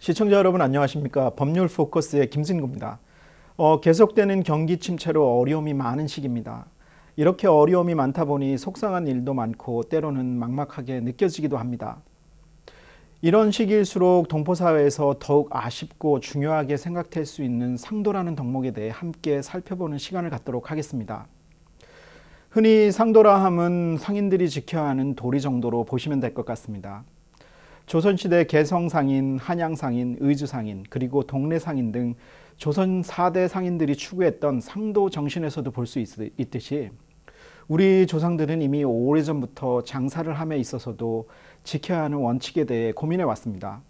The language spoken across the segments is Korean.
시청자 여러분 안녕하십니까? 법률 포커스의 김진구입니다. 계속되는 경기 침체로 어려움이 많은 시기입니다. 이렇게 어려움이 많다 보니 속상한 일도 많고 때로는 막막하게 느껴지기도 합니다. 이런 시기일수록 동포사회에서 더욱 아쉽고 중요하게 생각될 수 있는 상도라는 덕목에 대해 함께 살펴보는 시간을 갖도록 하겠습니다. 흔히 상도라 함은 상인들이 지켜야 하는 도리 정도로 보시면 될 것 같습니다. 조선시대 개성상인, 한양상인, 의주상인, 그리고 동래상인 등 조선 4대 상인들이 추구했던 상도 정신에서도 볼 수 있듯이 우리 조상들은 이미 오래전부터 장사를 함에 있어서도 지켜야 하는 원칙에 대해 고민해 왔습니다.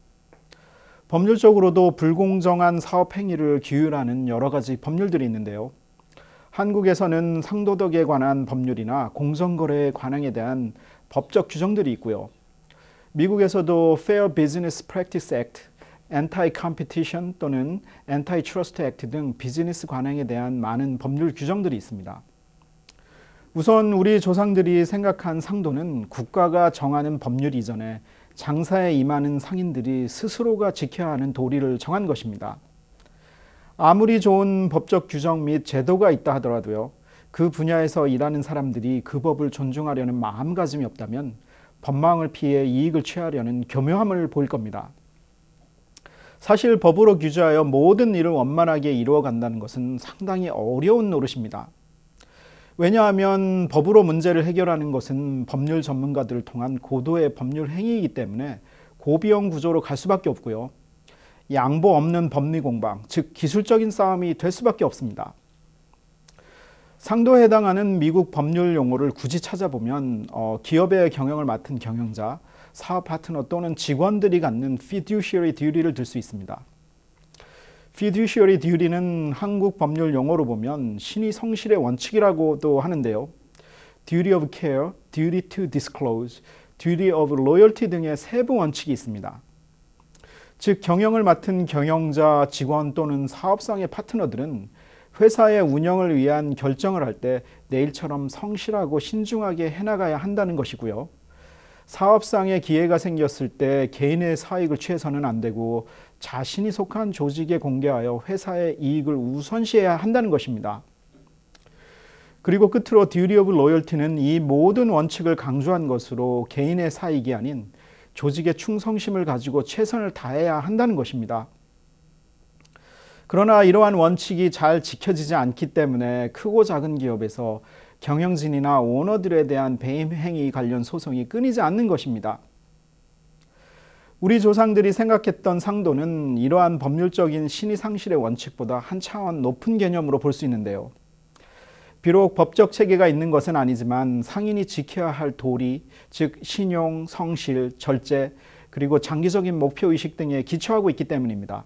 법률적으로도 불공정한 사업 행위를 규율하는 여러 가지 법률들이 있는데요. 한국에서는 상도덕에 관한 법률이나 공정거래의 관행에 대한 법적 규정들이 있고요. 미국에서도 Fair Business Practice Act, Anti-Competition 또는 Antitrust Act 등 비즈니스 관행에 대한 많은 법률 규정들이 있습니다. 우선 우리 조상들이 생각한 상도는 국가가 정하는 법률 이전에 장사에 임하는 상인들이 스스로가 지켜야 하는 도리를 정한 것입니다. 아무리 좋은 법적 규정 및 제도가 있다 하더라도요, 그 분야에서 일하는 사람들이 그 법을 존중하려는 마음가짐이 없다면 법망을 피해 이익을 취하려는 교묘함을 보일 겁니다. 사실 법으로 규제하여 모든 일을 원만하게 이루어 간다는 것은 상당히 어려운 노릇입니다. 왜냐하면 법으로 문제를 해결하는 것은 법률 전문가들을 통한 고도의 법률 행위이기 때문에 고비용 구조로 갈 수밖에 없고요. 양보 없는 법리 공방, 즉 기술적인 싸움이 될 수밖에 없습니다. 상도에 해당하는 미국 법률 용어를 굳이 찾아보면 기업의 경영을 맡은 경영자, 사업 파트너 또는 직원들이 갖는 fiduciary duty를 들 수 있습니다. fiduciary duty는 한국 법률 용어로 보면 신의 성실의 원칙이라고도 하는데요. duty of care, duty to disclose, duty of loyalty 등의 세부 원칙이 있습니다. 즉 경영을 맡은 경영자, 직원 또는 사업상의 파트너들은 회사의 운영을 위한 결정을 할 때 내일처럼 성실하고 신중하게 해나가야 한다는 것이고요. 사업상의 기회가 생겼을 때 개인의 사익을 취해서는 안 되고 자신이 속한 조직에 공개하여 회사의 이익을 우선시해야 한다는 것입니다. 그리고 끝으로 duty of loyalty는 이 모든 원칙을 강조한 것으로 개인의 사익이 아닌 조직의 충성심을 가지고 최선을 다해야 한다는 것입니다. 그러나 이러한 원칙이 잘 지켜지지 않기 때문에 크고 작은 기업에서 경영진이나 오너들에 대한 배임 행위 관련 소송이 끊이지 않는 것입니다. 우리 조상들이 생각했던 상도는 이러한 법률적인 신의 상실의 원칙보다 한 차원 높은 개념으로 볼 수 있는데요. 비록 법적 체계가 있는 것은 아니지만 상인이 지켜야 할 도리, 즉 신용, 성실, 절제, 그리고 장기적인 목표의식 등에 기초하고 있기 때문입니다.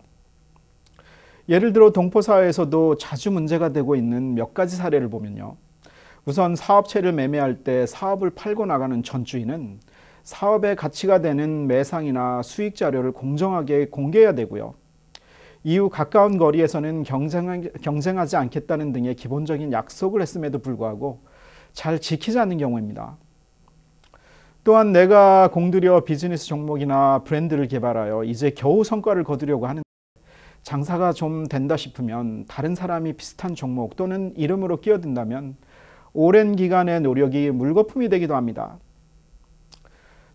예를 들어 동포사회에서도 자주 문제가 되고 있는 몇 가지 사례를 보면요. 우선 사업체를 매매할 때 사업을 팔고 나가는 전주인은 사업의 가치가 되는 매상이나 수익 자료를 공정하게 공개해야 되고요. 이후 가까운 거리에서는 경쟁하지 않겠다는 등의 기본적인 약속을 했음에도 불구하고 잘 지키지 않는 경우입니다. 또한 내가 공들여 비즈니스 종목이나 브랜드를 개발하여 이제 겨우 성과를 거두려고 하는 장사가 좀 된다 싶으면 다른 사람이 비슷한 종목 또는 이름으로 끼어든다면 오랜 기간의 노력이 물거품이 되기도 합니다.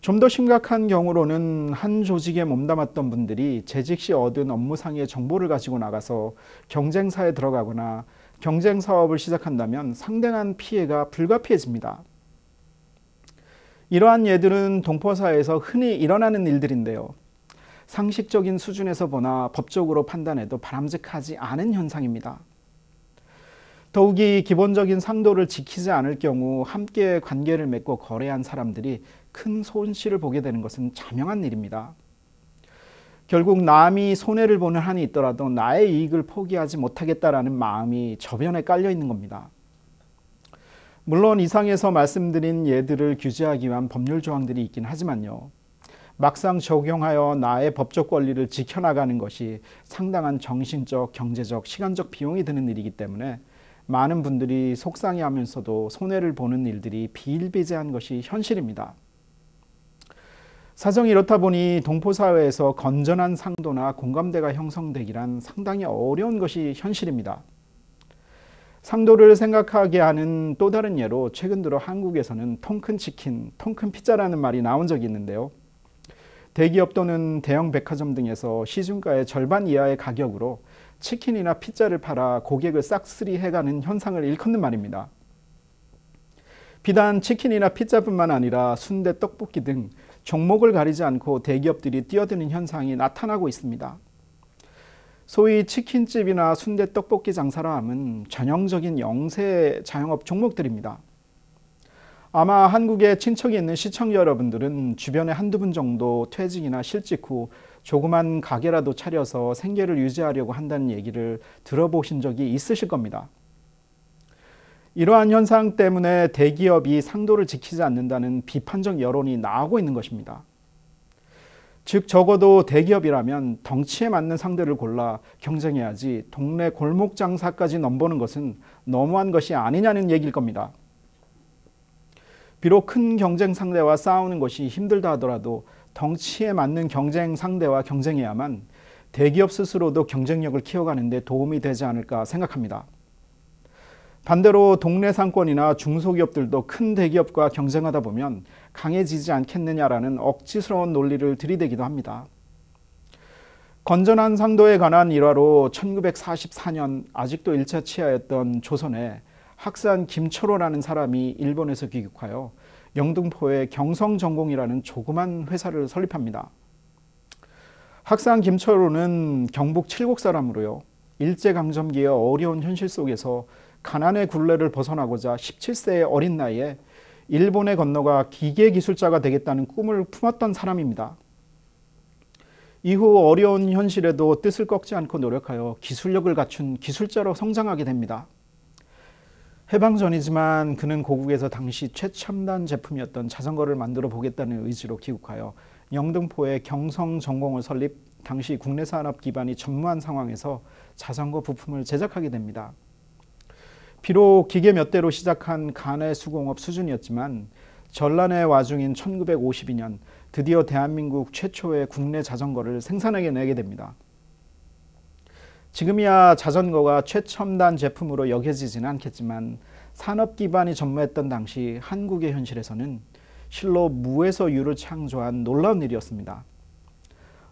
좀 더 심각한 경우로는 한 조직에 몸담았던 분들이 재직 시 얻은 업무상의 정보를 가지고 나가서 경쟁사에 들어가거나 경쟁 사업을 시작한다면 상당한 피해가 불가피해집니다. 이러한 예들은 동포사회에서 흔히 일어나는 일들인데요. 상식적인 수준에서 보나 법적으로 판단해도 바람직하지 않은 현상입니다. 더욱이 기본적인 상도를 지키지 않을 경우 함께 관계를 맺고 거래한 사람들이 큰 손실을 보게 되는 것은 자명한 일입니다. 결국 남이 손해를 보는 한이 있더라도 나의 이익을 포기하지 못하겠다라는 마음이 저변에 깔려 있는 겁니다. 물론 이상에서 말씀드린 예들을 규제하기 위한 법률 조항들이 있긴 하지만요. 막상 적용하여 나의 법적 권리를 지켜나가는 것이 상당한 정신적, 경제적, 시간적 비용이 드는 일이기 때문에 많은 분들이 속상해하면서도 손해를 보는 일들이 비일비재한 것이 현실입니다. 사정이 이렇다 보니 동포사회에서 건전한 상도나 공감대가 형성되기란 상당히 어려운 것이 현실입니다. 상도를 생각하게 하는 또 다른 예로 최근 들어 한국에서는 통큰 치킨, 통큰 피자라는 말이 나온 적이 있는데요. 대기업 또는 대형 백화점 등에서 시중가의 절반 이하의 가격으로 치킨이나 피자를 팔아 고객을 싹쓸이 해가는 현상을 일컫는 말입니다. 비단 치킨이나 피자뿐만 아니라 순대, 떡볶이 등 종목을 가리지 않고 대기업들이 뛰어드는 현상이 나타나고 있습니다. 소위 치킨집이나 순대, 떡볶이 장사라 함은 전형적인 영세 자영업 종목들입니다. 아마 한국에 친척이 있는 시청자 여러분들은 주변에 한두 분 정도 퇴직이나 실직 후 조그만 가게라도 차려서 생계를 유지하려고 한다는 얘기를 들어보신 적이 있으실 겁니다. 이러한 현상 때문에 대기업이 상도를 지키지 않는다는 비판적 여론이 나오고 있는 것입니다. 즉 적어도 대기업이라면 덩치에 맞는 상대를 골라 경쟁해야지 동네 골목 장사까지 넘보는 것은 너무한 것이 아니냐는 얘기일 겁니다. 비록 큰 경쟁 상대와 싸우는 것이 힘들다 하더라도 덩치에 맞는 경쟁 상대와 경쟁해야만 대기업 스스로도 경쟁력을 키워가는 데 도움이 되지 않을까 생각합니다. 반대로 동네 상권이나 중소기업들도 큰 대기업과 경쟁하다 보면 강해지지 않겠느냐라는 억지스러운 논리를 들이대기도 합니다. 건전한 상도에 관한 일화로 1944년 아직도 1차 치하였던 조선에 학산 김초로라는 사람이 일본에서 귀국하여 영등포에 경성전공이라는 조그만 회사를 설립합니다. 학산 김초로는 경북 칠곡 사람으로요. 일제강점기의 어려운 현실 속에서 가난의 굴레를 벗어나고자 17세의 어린 나이에 일본에 건너가 기계기술자가 되겠다는 꿈을 품었던 사람입니다. 이후 어려운 현실에도 뜻을 꺾지 않고 노력하여 기술력을 갖춘 기술자로 성장하게 됩니다. 해방 전이지만 그는 고국에서 당시 최첨단 제품이었던 자전거를 만들어 보겠다는 의지로 귀국하여 영등포에 경성전공을 설립, 당시 국내 산업 기반이 전무한 상황에서 자전거 부품을 제작하게 됩니다. 비록 기계 몇 대로 시작한 간의 수공업 수준이었지만 전란의 와중인 1952년 드디어 대한민국 최초의 국내 자전거를 생산하게 내게 됩니다. 지금이야 자전거가 최첨단 제품으로 여겨지지는 않겠지만 산업 기반이 전무했던 당시 한국의 현실에서는 실로 무에서 유를 창조한 놀라운 일이었습니다.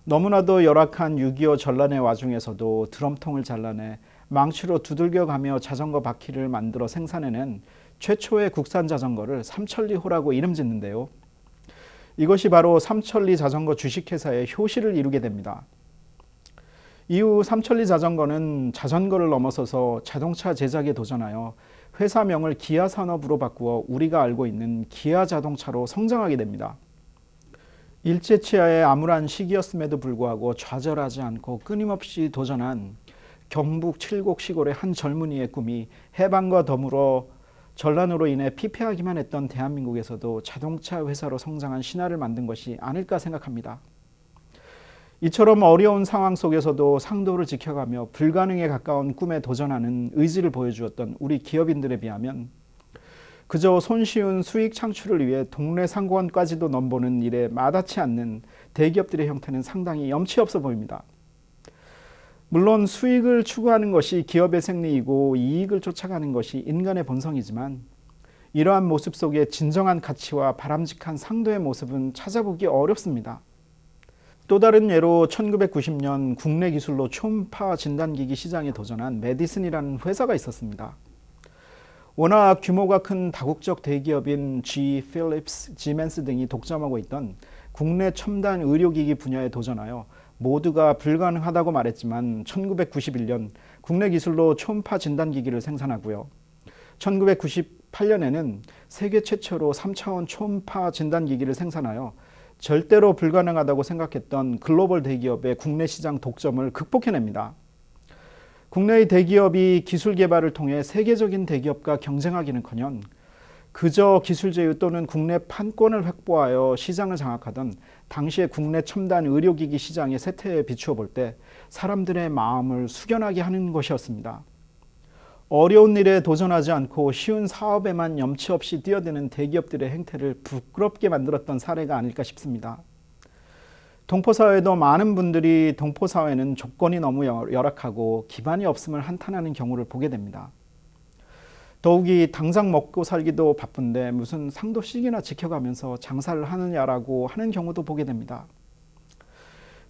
너무나도 열악한 6.25 전란의 와중에서도 드럼통을 잘라내 망치로 두들겨가며 자전거 바퀴를 만들어 생산해낸 최초의 국산 자전거를 삼천리호라고 이름 짓는데요. 이것이 바로 삼천리 자전거 주식회사의 효시를 이루게 됩니다. 이후 삼천리 자전거는 자전거를 넘어서서 자동차 제작에 도전하여 회사명을 기아산업으로 바꾸어 우리가 알고 있는 기아자동차로 성장하게 됩니다. 일제치하의 암울한 시기였음에도 불구하고 좌절하지 않고 끊임없이 도전한 경북 칠곡 시골의 한 젊은이의 꿈이 해방과 더불어 전란으로 인해 피폐하기만 했던 대한민국에서도 자동차 회사로 성장한 신화를 만든 것이 아닐까 생각합니다. 이처럼 어려운 상황 속에서도 상도를 지켜가며 불가능에 가까운 꿈에 도전하는 의지를 보여주었던 우리 기업인들에 비하면 그저 손쉬운 수익 창출을 위해 동네 상권까지도 넘보는 일에 마다치 않는 대기업들의 형태는 상당히 염치 없어 보입니다. 물론 수익을 추구하는 것이 기업의 생리이고 이익을 쫓아가는 것이 인간의 본성이지만 이러한 모습 속에 진정한 가치와 바람직한 상도의 모습은 찾아보기 어렵습니다. 또 다른 예로 1990년 국내 기술로 초음파 진단기기 시장에 도전한 메디슨이라는 회사가 있었습니다. 워낙 규모가 큰 다국적 대기업인 G, 필립스, 지멘스 등이 독점하고 있던 국내 첨단 의료기기 분야에 도전하여 모두가 불가능하다고 말했지만 1991년 국내 기술로 초음파 진단기기를 생산하고요. 1998년에는 세계 최초로 3차원 초음파 진단기기를 생산하여 절대로 불가능하다고 생각했던 글로벌 대기업의 국내 시장 독점을 극복해냅니다. 국내의 대기업이 기술 개발을 통해 세계적인 대기업과 경쟁하기는커녕 그저 기술 제휴 또는 국내 판권을 확보하여 시장을 장악하던 당시의 국내 첨단 의료기기 시장의 세태에 비추어 볼 때 사람들의 마음을 숙연하게 하는 것이었습니다. 어려운 일에 도전하지 않고 쉬운 사업에만 염치 없이 뛰어드는 대기업들의 행태를 부끄럽게 만들었던 사례가 아닐까 싶습니다. 동포사회도 많은 분들이 동포사회는 조건이 너무 열악하고 기반이 없음을 한탄하는 경우를 보게 됩니다. 더욱이 당장 먹고 살기도 바쁜데 무슨 상도씩이나 지켜가면서 장사를 하느냐라고 하는 경우도 보게 됩니다.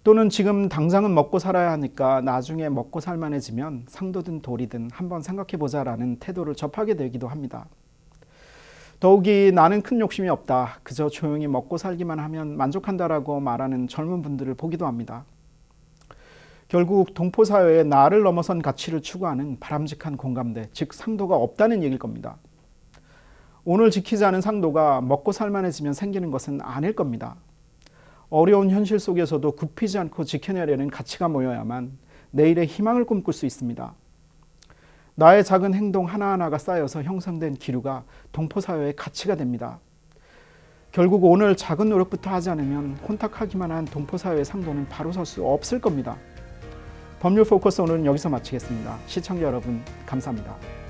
또는 지금 당장은 먹고 살아야 하니까 나중에 먹고 살만해지면 상도든 도리든 한번 생각해보자라는 태도를 접하게 되기도 합니다. 더욱이 나는 큰 욕심이 없다. 그저 조용히 먹고 살기만 하면 만족한다라고 말하는 젊은 분들을 보기도 합니다. 결국 동포사회에 나를 넘어선 가치를 추구하는 바람직한 공감대, 즉 상도가 없다는 얘기일 겁니다. 오늘 지키지 않은 상도가 먹고 살만해지면 생기는 것은 아닐 겁니다. 어려운 현실 속에서도 굽히지 않고 지켜내려는 가치가 모여야만 내일의 희망을 꿈꿀 수 있습니다. 나의 작은 행동 하나하나가 쌓여서 형성된 기류가 동포사회의 가치가 됩니다. 결국 오늘 작은 노력부터 하지 않으면 혼탁하기만 한 동포사회의 상도는 바로 설 수 없을 겁니다. 법률 포커스 오늘은 여기서 마치겠습니다. 시청자 여러분 감사합니다.